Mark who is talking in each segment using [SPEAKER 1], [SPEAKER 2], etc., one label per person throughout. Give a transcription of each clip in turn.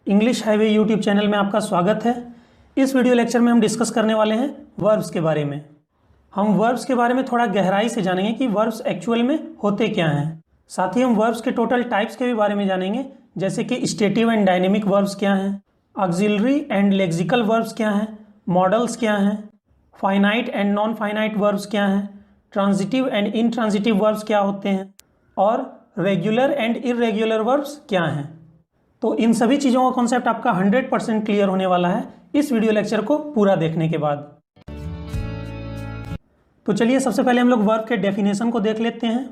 [SPEAKER 1] English highway YouTube channel में आपका स्वागत है। इस वीडियो लेक्चर में हम डिस्कस करने वाले हैं वर्ब्स के बारे में। हम वर्ब्स के बारे में थोड़ा गहराई से जानेंगे कि वर्ब्स एक्चुअल में होते क्या हैं। साथ ही हम वर्ब्स के टोटल टाइप्स के भी बारे में जानेंगे, जैसे कि स्टेटिव एंड डायनेमिक वर्ब्स क्या हैं, ऑक्सिलरी एंड लेक्सिकल वर्ब्स क्या हैं, मॉडल्स क्या हैं, finite and non finite verbs क्या हैं, ट्रांजिटिव एंड इनट्रांजिटिव वर्ब्स क्या होते हैं और रेगुलर एंड इर्रेगुलर वर्ब्स क्या हैं। तो इन सभी चीज़ों का कॉन्सेप्ट आपका 100% क्लियर होने वाला है इस वीडियो लेक्चर को पूरा देखने के बाद। तो चलिए सबसे पहले हम लोग वर्ब के डेफिनेशन को देख लेते हैं।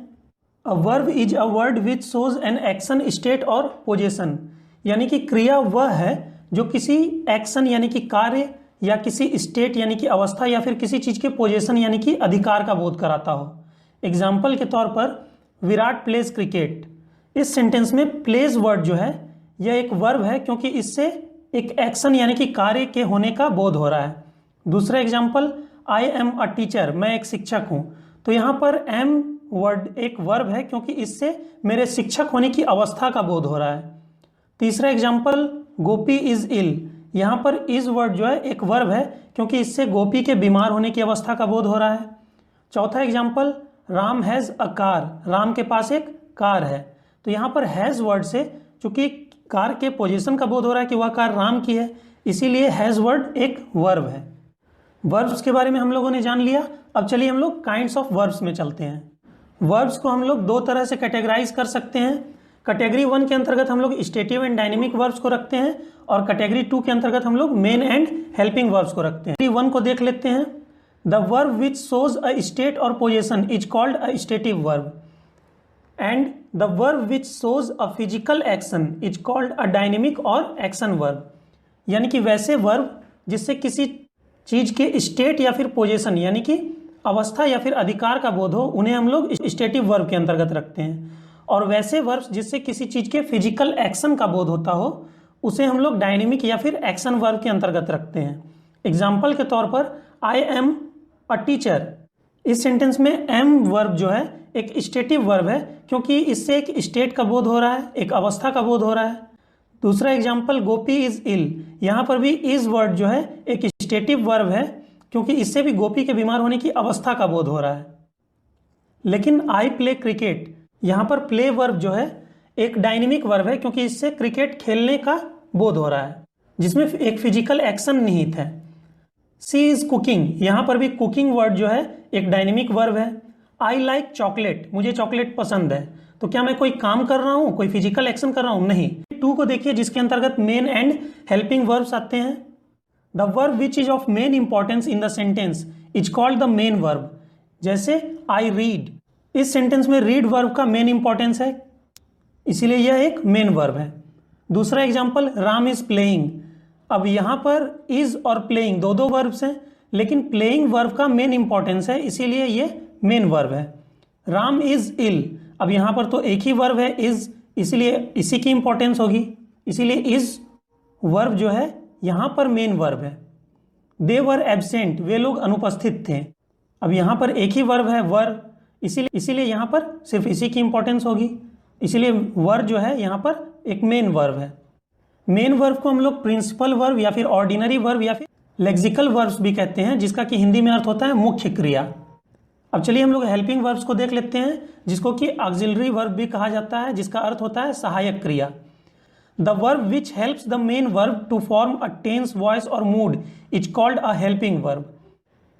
[SPEAKER 1] A verb is a word which shows an action, state और पोजीशन। यानी कि क्रिया वह है जो किसी एक्शन यानी कि कार्य या किसी स्टेट यानी कि अवस्था या फिर किसी चीज़ के पोजीशन यानी कि अधिकार का बोध कराता हो। एग्जाम्पल के तौर पर विराट प्लेज क्रिकेट। इस सेंटेंस में प्लेज वर्ड जो है यह एक वर्ब है क्योंकि इससे एक एक्शन यानी कि कार्य के होने का बोध हो रहा है। दूसरा example I am a teacher, मैं एक शिक्षक हूँ। तो यहाँ पर एम वर्ड एक वर्ब है क्योंकि इससे मेरे शिक्षक होने की अवस्था का बोध हो रहा है। तीसरा एग्जाम्पल गोपी इज इल, यहाँ पर इज वर्ड जो है एक वर्ब है क्योंकि इससे गोपी के बीमार होने की अवस्था का बोध हो रहा है। चौथा example Ram has a car, Ram के पास एक कार है। तो यहाँ पर हैज़ वर्ड से चूंकि कार के पोजीशन का बोध हो रहा है कि वह कार राम की है, इसीलिए हैज़ वर्ड एक वर्ब है। वर्ब्स के बारे में हम लोगों ने जान लिया। अब चलिए हम लोग काइंड्स ऑफ वर्ब्स में चलते हैं। वर्ब्स को हम लोग दो तरह से कैटेगराइज कर सकते हैं। कैटेगरी 1 के अंतर्गत हम लोग स्टेटिव एंड डायनेमिक वर्ब्स को रखते हैं और कैटेगरी 2 के अंतर्गत हम लोग मेन एंड हेल्पिंग वर्ब्स को रखते हैं। कैटेगरी 1 को देख लेते हैं। The verb which shows a state और position is called a stative verb and the verb which shows a physical action is called a dynamic or action verb। यानी कि वैसे वर्ब जिससे किसी चीज के स्टेट या फिर पोजीशन यानी कि अवस्था या फिर अधिकार का बोध हो, उन्हें हम लोग स्टेटिव वर्ब के अंतर्गत रखते हैं। और वैसे वर्ब जिससे किसी चीज के फिजिकल एक्शन का बोध होता हो, उसे हम लोग डायनेमिक या फिर एक्शन वर्ब के अंतर्गत रखते हैं। एग्जाम्पल के तौर पर आई एम अ टीचर, इस सेंटेंस में एम वर्ब जो है एक स्टेटिव वर्ब है क्योंकि इससे एक स्टेट का बोध हो रहा है, एक अवस्था का बोध हो रहा है। दूसरा एग्जाम्पल गोपी इज इल, यहाँ पर भी इज वर्ड जो है एक स्टेटिव वर्ब है क्योंकि इससे भी गोपी के बीमार होने की अवस्था का बोध हो रहा है। लेकिन आई प्ले क्रिकेट, यहाँ पर प्ले वर्ब जो है एक डायनेमिक वर्ब है क्योंकि इससे क्रिकेट खेलने का बोध हो रहा है जिसमें एक फिजिकल एक्शन निहित है। सी इज कुकिंग, यहाँ पर भी कुकिंग वर्ड जो है एक डायनेमिक वर्ब है। आई लाइक चॉकलेट, मुझे चॉकलेट पसंद है। तो क्या मैं कोई काम कर रहा हूँ, कोई फिजिकल एक्शन कर रहा हूँ? नहीं। 2 को देखिए जिसके अंतर्गत मेन एंड हेल्पिंग वर्ब्स आते हैं। The verb which is of main importance in the sentence is called the main verb. जैसे आई रीड, इस सेंटेंस में रीड वर्ब का मेन इंपॉर्टेंस है, इसीलिए यह एक मेन वर्ब है। दूसरा एग्जाम्पल राम इज प्लेइंग। अब यहाँ पर इज और प्लेइंग दो वर्ब्स हैं, लेकिन प्लेइंग वर्ब का मेन इंपॉर्टेंस है, इसीलिए ये मेन वर्ब है। राम इज इल, अब यहाँ पर तो एक ही वर्ब है इज, इसीलिए इसी की इंपॉर्टेंस होगी, इसीलिए इज वर्ब जो है यहाँ पर मेन वर्ब है। दे वर एब्सेंट, वे लोग अनुपस्थित थे। अब यहाँ पर एक ही वर्ब है वर, इसीलिए यहाँ पर सिर्फ इसी की इंपॉर्टेंस होगी, इसीलिए वर जो है यहाँ पर एक मेन वर्ब है। मेन वर्ब को हम लोग प्रिंसिपल वर्ब या फिर ऑर्डिनरी वर्ब या फिर लेक्सिकल वर्ब्स भी कहते हैं, जिसका कि हिंदी में अर्थ होता है मुख्य क्रिया। अब चलिए हम लोग हेल्पिंग वर्ब्स को देख लेते हैं, जिसको कि ऑक्सिलरी वर्ब भी कहा जाता है, जिसका अर्थ होता है सहायक क्रिया। The verb which helps the main verb to form a tense, voice और mood is called a helping verb.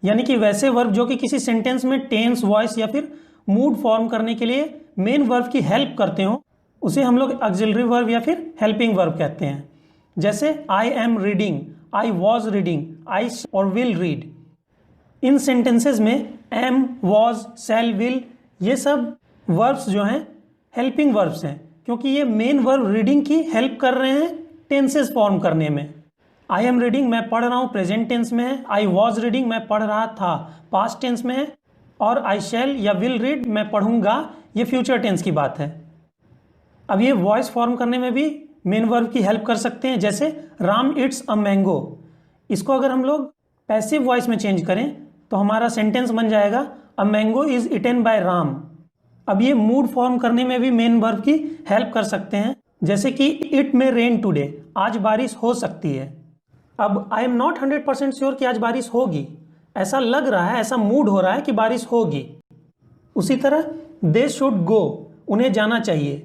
[SPEAKER 1] यानी कि वैसे वर्ब जो कि किसी सेंटेंस में टेंस, वॉइस या फिर मूड फॉर्म करने के लिए मेन वर्ब की हेल्प करते हो, उसे हम लोग ऑक्सिलरी वर्ब या फिर हेल्पिंग वर्ब कहते हैं। जैसे I am reading, I was reading, I और विल रीड। इन सेंटेंसेस में एम, वॉज, शैल, विल ये सब वर्ब्स जो हैं हेल्पिंग वर्ब्स हैं क्योंकि ये मेन वर्ब रीडिंग की हेल्प कर रहे हैं टेंसेस फॉर्म करने में। आई एम रीडिंग मैं पढ़ रहा हूँ प्रेजेंट टेंस में है, आई वॉज रीडिंग मैं पढ़ रहा था पास्ट टेंस में है, और आई शैल या विल रीड मैं पढ़ूंगा ये फ्यूचर टेंस की बात है। अब ये वॉइस फॉर्म करने में भी मेन वर्ब की हेल्प कर सकते हैं। जैसे राम इट्स अ मैंगो, इसको अगर हम लोग पैसिव वॉइस में चेंज करें तो हमारा सेंटेंस बन जाएगा a mango is eaten by Ram. अब ये मूड फॉर्म करने में भी मेन वर्ब की हेल्प कर सकते हैं। जैसे कि इट मे रेन टुडे, आज बारिश हो सकती है। अब आई एम नॉट 100% श्योर कि आज बारिश होगी, ऐसा लग रहा है, ऐसा मूड हो रहा है कि बारिश होगी। उसी तरह दे शुड गो, उन्हें जाना चाहिए,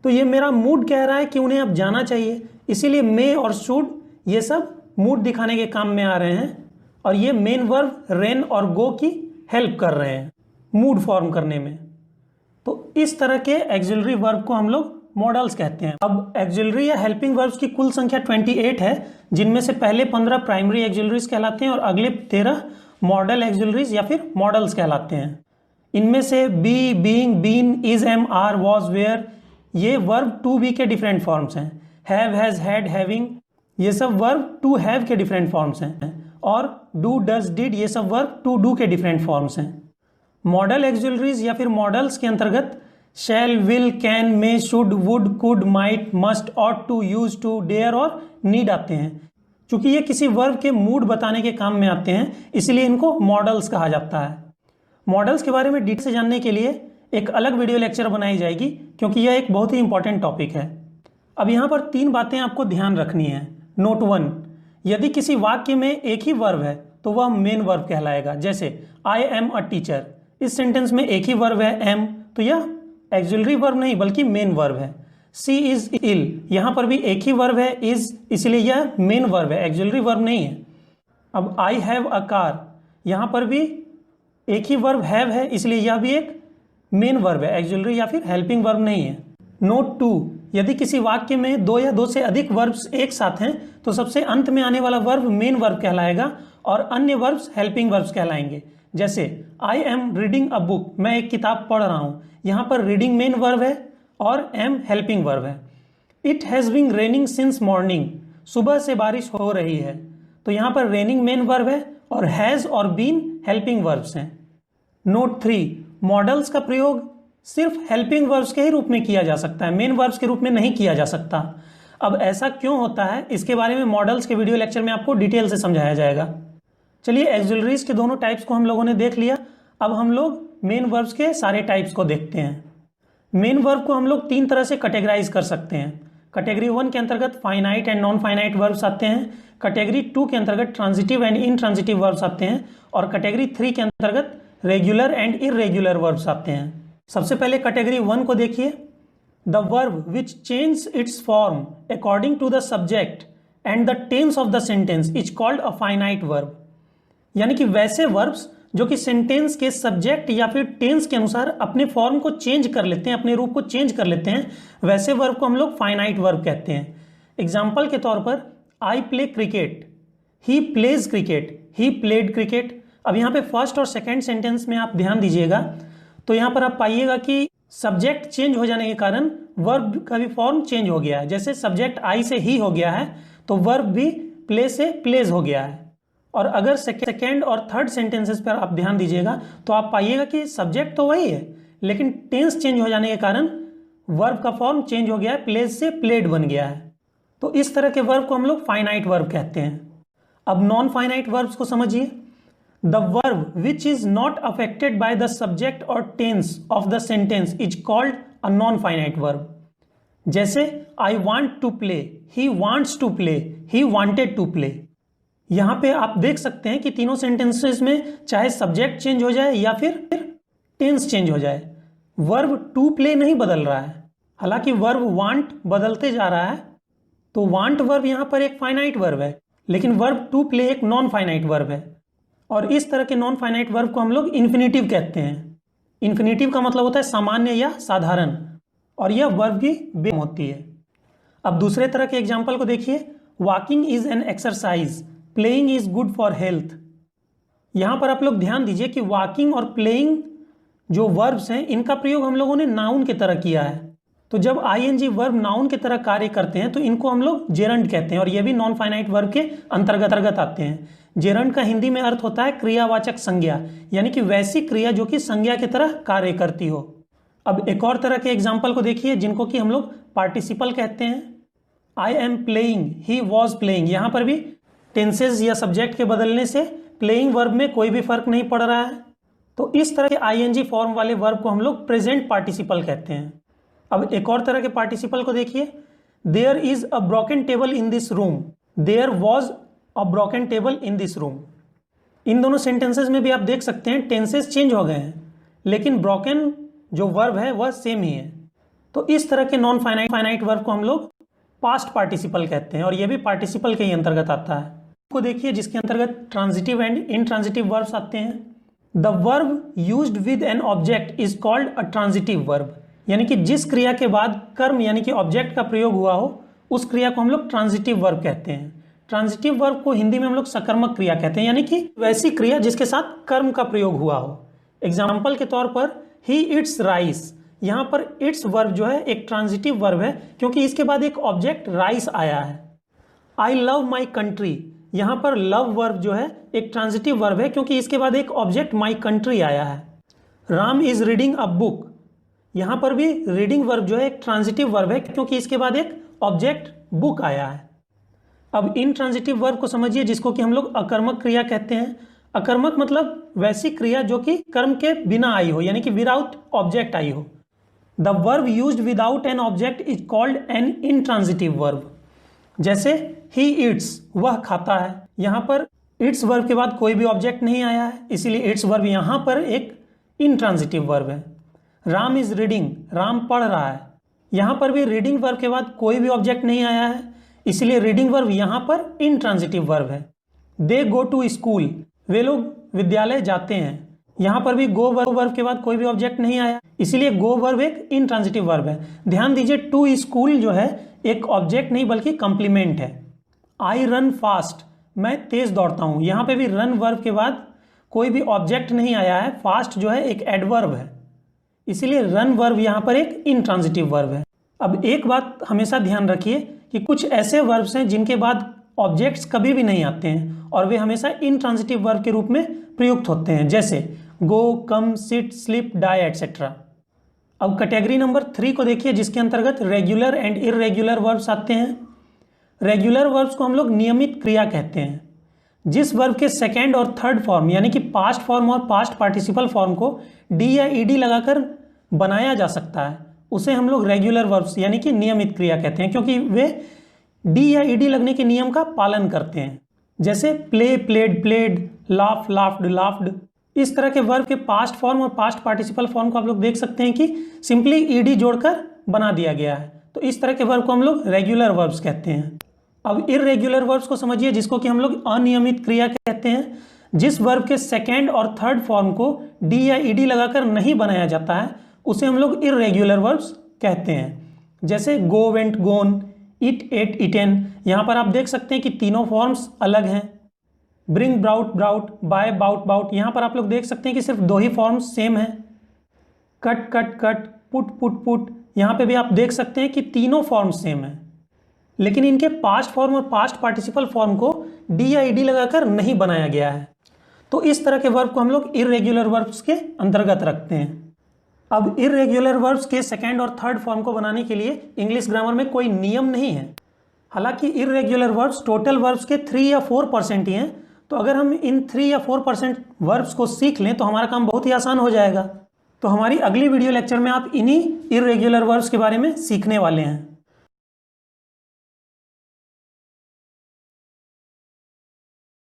[SPEAKER 1] तो ये मेरा मूड कह रहा है कि उन्हें अब जाना चाहिए, इसीलिए मे और शुड ये सब मूड दिखाने के काम में आ रहे हैं और ये मेन वर्ब रेन और गो की हेल्प कर रहे हैं मूड फॉर्म करने में। तो इस तरह के एक्सिलरी वर्ब को हम लोग मॉडल्स कहते हैं। अब एक्सिलरी या हेल्पिंग वर्ब्स की कुल संख्या 28 है, जिनमें से पहले 15 प्राइमरी एक्सिलरीज कहलाते हैं और अगले 13 मॉडल एक्सिलरीज या फिर मॉडल्स कहलाते हैं। इनमें से be, being, been, is, am, are, was, were ये वर्ब टू बी के डिफरेंट फॉर्म्स हैं। हैव, हैज, हैड, हैविंग ये सब वर्ब टू हैव के डिफरेंट फॉर्म्स हैं और डू, डज, डिड ये सब वर्ब टू डू के डिफरेंट फॉर्म्स हैं। मॉडल एक्सिलरीज या फिर मॉडल्स के अंतर्गत shall, will, can, may, should, would, could, might, must, ought to, used to, dare और नीड आते हैं। चूंकि ये किसी वर्ब के मूड बताने के काम में आते हैं, इसलिए इनको मॉडल्स कहा जाता है। मॉडल्स के बारे में डिटेल से जानने के लिए एक अलग वीडियो लेक्चर बनाई जाएगी, क्योंकि यह एक बहुत ही इंपॉर्टेंट टॉपिक है। अब यहाँ पर 3 बातें आपको ध्यान रखनी है। नोट 1, यदि किसी वाक्य में एक ही वर्ब है तो वह मेन वर्ब कहलाएगा। जैसे आई एम अ टीचर, इस सेंटेंस में एक ही वर्ब है एम, तो यह एक्सिलरी वर्ब नहीं बल्कि मेन वर्ब है। सी इज इल, यहां पर भी एक ही वर्ब है इज, इसलिए यह मेन वर्ब है, एक्सिलरी वर्ब नहीं है। अब आई हैव अ कार, यहां पर भी एक ही वर्ब हैव है, इसलिए यह भी एक मेन वर्ब है, एक्सिलरी या फिर हेल्पिंग वर्ब नहीं है। नोट 2, यदि किसी वाक्य में 2 या 2 से अधिक वर्ब्स एक साथ हैं तो सबसे अंत में आने वाला वर्ब मेन वर्ब कहलाएगा और अन्य वर्ब्स हेल्पिंग वर्ब्स कहलाएंगे। जैसे I am reading a book, मैं एक किताब पढ़ रहा हूं, यहां पर रीडिंग मेन वर्ब है और एम हेल्पिंग वर्ब है। It has been raining since morning, सुबह से बारिश हो रही है, तो यहां पर रेनिंग मेन वर्ब है और हैज और बीन हेल्पिंग वर्ब्स हैं। नोट 3, मॉडल्स का प्रयोग सिर्फ हेल्पिंग वर्ब्स के ही रूप में किया जा सकता है, मेन वर्ब्स के रूप में नहीं किया जा सकता। अब ऐसा क्यों होता है, इसके बारे में मॉडल्स के वीडियो लेक्चर में आपको डिटेल से समझाया जाएगा। चलिए, एक्सिलरीज के दोनों टाइप्स को हम लोगों ने देख लिया। अब हम लोग मेन वर्ब्स के सारे टाइप्स को देखते हैं। मेन वर्ब को हम लोग 3 तरह से कैटेगराइज कर सकते हैं। कैटेगरी 1 के अंतर्गत finite and non finite verbs आते हैं, कैटेगरी 2 के अंतर्गत ट्रांजिटिव एंड इनट्रांजिटिव वर्ब्स आते हैं और कैटेगरी 3 के अंतर्गत रेगुलर एंड इरेगुलर वर्ब्स आते हैं। सबसे पहले कैटेगरी 1 को देखिए। The verb which change its form according to the subject and the tense of the sentence is called a finite verb. यानी कि वैसे वर्ब्स जो कि सेंटेंस के सब्जेक्ट या फिर टेंस के अनुसार अपने फॉर्म को चेंज कर लेते हैं, अपने रूप को चेंज कर लेते हैं, वैसे वर्ब को हम लोग फाइनाइट वर्ब कहते हैं। एग्जाम्पल के तौर पर I play cricket, he plays cricket, he played cricket. अब यहाँ पे फर्स्ट और सेकेंड सेंटेंस में आप ध्यान दीजिएगा तो यहाँ पर आप पाइएगा कि सब्जेक्ट चेंज हो जाने के कारण वर्ब का भी फॉर्म चेंज हो गया है। जैसे सब्जेक्ट आई से ही हो गया है तो वर्ब भी प्ले से प्लेज हो गया है। और अगर सेकेंड और थर्ड सेंटेंसेस पर आप ध्यान दीजिएगा तो आप पाइएगा कि सब्जेक्ट तो वही है लेकिन टेंस चेंज हो जाने के कारण वर्ब का फॉर्म चेंज हो गया है, प्लेज से प्लेड बन गया है। तो इस तरह के वर्ब को हम लोग फाइनाइट वर्ब कहते हैं। अब नॉन फाइनाइट वर्ब्स को समझिए। The verb which is not affected by the subject और tense of the sentence is called a non finite verb. जैसे I want to play, he wants to play, he wanted to play. यहां पे आप देख सकते हैं कि तीनों सेंटेंसेस में चाहे सब्जेक्ट चेंज हो जाए या फिर टेंस चेंज हो जाए, वर्ब टू प्ले नहीं बदल रहा है। हालांकि वर्ब वांट बदलते जा रहा है, तो वांट वर्ब यहां पर एक फाइनाइट वर्ब है, लेकिन वर्ब टू प्ले एक नॉन फाइनाइट वर्ब है। और इस तरह के नॉन फाइनाइट वर्ब को हम लोग इन्फिनेटिव कहते हैं। इन्फिनेटिव का मतलब होता है सामान्य या साधारण, और यह वर्ब की बेम होती है। अब दूसरे तरह के एग्जाम्पल को देखिए। Walking is an exercise, playing is good for health. यहां पर आप लोग ध्यान दीजिए कि वॉकिंग और प्लेइंग जो वर्ब्स हैं इनका प्रयोग हम लोगों ने नाउन की तरह किया है। तो जब आईएनजी वर्ब नाउन की तरह कार्य करते हैं तो इनको हम लोग जेरंड कहते हैं और ये भी नॉन फाइनाइट वर्ब के अंतर्गत आते हैं। जेरंड का हिंदी में अर्थ होता है क्रियावाचक संज्ञा, यानी कि वैसी क्रिया जो कि संज्ञा की तरह कार्य करती हो। अब एक और तरह के एग्जाम्पल को देखिए जिनको कि हम लोग पार्टिसिपल कहते हैं। I am playing, he was playing. यहाँ पर भी टेंसेज या सब्जेक्ट के बदलने से प्लेइंग वर्ब में कोई भी फर्क नहीं पड़ रहा है। तो इस तरह के आईएनजी फॉर्म वाले वर्ब को हम लोग प्रेजेंट पार्टिसिपल कहते हैं। अब एक और तरह के पार्टिसिपल को देखिए there is a broken table in this room, there was a broken table in this room. इन दोनों सेंटेंसेस में भी आप देख सकते हैं टेंसेस चेंज हो गए हैं, लेकिन ब्रोकन जो वर्ब है वह सेम ही है। तो इस तरह के नॉन फाइनाइट वर्ब को हम लोग पास्ट पार्टिसिपल कहते हैं, और यह भी पार्टिसिपल के ही अंतर्गत आता है। को देखिए जिसके अंतर्गत ट्रांजिटिव एंड इनट्रांजिटिव वर्ब्स आते हैं। The verb used with an object is called a transitive verb, यानी कि जिस क्रिया के बाद कर्म यानी कि ऑब्जेक्ट का प्रयोग हुआ हो उस क्रिया को हम लोग ट्रांजिटिव वर्ब कहते हैं। ट्रांजिटिव वर्ब को हिंदी में हम लोग सकर्मक क्रिया कहते हैं, यानी कि वैसी क्रिया जिसके साथ कर्म का प्रयोग हुआ हो। एग्जाम्पल के तौर पर ही इट्स राइस, यहाँ पर इट्स वर्ब जो है एक ट्रांजिटिव वर्ब है क्योंकि इसके बाद एक ऑब्जेक्ट राइस आया है। आई लव माई कंट्री, यहाँ पर लव वर्ब जो है एक ट्रांजिटिव वर्ब है क्योंकि इसके बाद एक ऑब्जेक्ट माई कंट्री आया है। Ram is reading a book, यहाँ पर भी रीडिंग वर्ब जो है एक ट्रांजिटिव वर्ब है क्योंकि इसके बाद एक ऑब्जेक्ट बुक आया है। अब इन ट्रांजिटिव वर्ब को समझिए जिसको कि हम लोग अकर्मक क्रिया कहते हैं। अकर्मक मतलब वैसी क्रिया जो कि कर्म के बिना आई हो, यानी कि विदाउट ऑब्जेक्ट आई हो। The verb used without an object is called an intransitive verb. जैसे ही इट्स, वह खाता है, यहाँ पर इट्स वर्ब के बाद कोई भी ऑब्जेक्ट नहीं आया है, इसीलिए इट्स वर्ब यहाँ पर एक इनट्रांजिटिव वर्ब है। राम इज रीडिंग, राम पढ़ रहा है, यहाँ पर भी रीडिंग वर्ब के बाद कोई भी ऑब्जेक्ट नहीं आया है, इसलिए रीडिंग वर्ब यहाँ पर इनट्रांजिटिव वर्ब है। दे गो टू स्कूल, वे लोग विद्यालय जाते हैं, यहाँ पर भी गो वर्ब के बाद कोई भी ऑब्जेक्ट नहीं आया, इसीलिए गो वर्ब एक इनट्रांजिटिव वर्ब है। ध्यान दीजिए टू स्कूल जो है एक ऑब्जेक्ट नहीं बल्कि कंप्लीमेंट है। आई रन फास्ट, मैं तेज दौड़ता हूँ, यहाँ पे भी रन वर्ब के बाद कोई भी ऑब्जेक्ट नहीं आया है। फास्ट जो है एक एडवर्ब है, इसीलिए रन वर्ब यहाँ पर एक इनट्रांजिटिव वर्ब है। अब एक बात हमेशा ध्यान रखिए कि कुछ ऐसे वर्ब्स हैं जिनके बाद ऑब्जेक्ट्स कभी भी नहीं आते हैं और वे हमेशा इनट्रांजिटिव वर्ब के रूप में प्रयुक्त होते हैं, जैसे गो, कम, सिट, स्लिप, डाई एटसेट्रा। अब कैटेगरी नंबर 3 को देखिए जिसके अंतर्गत रेगुलर एंड इररेगुलर वर्ब्स आते हैं। रेगुलर वर्ब्स को हम लोग नियमित क्रिया कहते हैं। जिस वर्ब के सेकेंड और थर्ड फॉर्म यानी कि पास्ट फॉर्म और पास्ट पार्टिसिपल फॉर्म को डी या ईडी लगाकर बनाया जा सकता है उसे हम लोग रेगुलर वर्ब्स यानी कि नियमित क्रिया कहते हैं, क्योंकि वे डी या ईडी लगने के नियम का पालन करते हैं। जैसे play, played, played, laugh, laughed, laughed. इस तरह के वर्ब के पास्ट फॉर्म और पास्ट पार्टिसिपल फॉर्म को आप लोग देख सकते हैं कि सिंपली ईडी जोड़कर बना दिया गया है। तो इस तरह के वर्ब को हम लोग रेगुलर वर्ब्स कहते हैं। अब इररेगुलर वर्ब्स को समझिए जिसको कि हम लोग अनियमित क्रिया कहते हैं। जिस वर्ब के सेकेंड और थर्ड फॉर्म को डी या ईडी लगाकर नहीं बनाया जाता है उसे हम लोग इररेगुलर वर्ब्स कहते हैं। जैसे go, went, gone, eat, ate, eaten. यहाँ पर आप देख सकते हैं कि तीनों फॉर्म्स अलग हैं। Bring, brought, brought, buy, bought, bought. यहाँ पर आप लोग देख सकते हैं कि सिर्फ 2 ही फॉर्म्स सेम हैं। Cut, cut, cut, put, put, put. यहाँ पे भी आप देख सकते हैं कि तीनों फॉर्म्स सेम हैं, लेकिन इनके पास्ट फॉर्म और पास्ट पार्टिसिपल फॉर्म को डी या ईडी लगाकर नहीं बनाया गया है। तो इस तरह के वर्ब को हम लोग इररेगुलर वर्ब्स के अंतर्गत रखते हैं। अब इररेगुलर वर्ब्स के सेकेंड और थर्ड फॉर्म को बनाने के लिए इंग्लिश ग्रामर में कोई नियम नहीं है। हालांकि इररेगुलर वर्ब्स टोटल वर्ब्स के 3 या 4% ही हैं, तो अगर हम इन 3 या 4% वर्ब्स को सीख लें तो हमारा काम बहुत ही आसान हो जाएगा। तो हमारी अगली वीडियो लेक्चर में आप इन्हीं इररेगुलर वर्ब्स के बारे में सीखने वाले हैं।